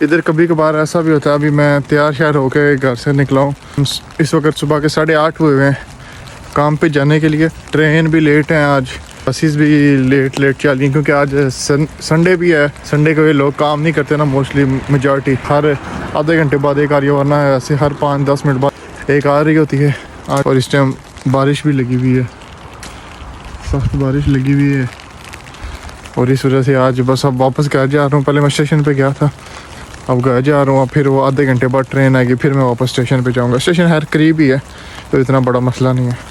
इधर कभी कभार ऐसा भी होता है, अभी मैं तैयार श्यार होकर घर से निकला हूँ। इस वक्त सुबह के 8:30 हुए हैं काम पे जाने के लिए। ट्रेन भी लेट हैं आज, बसेस भी लेट चली क्योंकि आज संडे भी है। संडे को ये लोग काम नहीं करते ना, मोस्टली मेजॉरिटी। हर आधे घंटे बाद एक आ रही है, वरना ऐसे हर 5-10 मिनट बाद एक आ रही होती है। और इस टाइम बारिश भी लगी हुई है, सख्त बारिश लगी हुई है। और इस वजह से आज बस अब वापस घर जा रहा हूँ। पहले मैं स्टेशन पे गया था, अब घर जा रहा हूँ। फिर वो आधे घंटे बाद ट्रेन आएगी, फिर मैं वापस स्टेशन पे जाऊँगा। स्टेशन हर करीब ही है तो इतना बड़ा मसला नहीं है।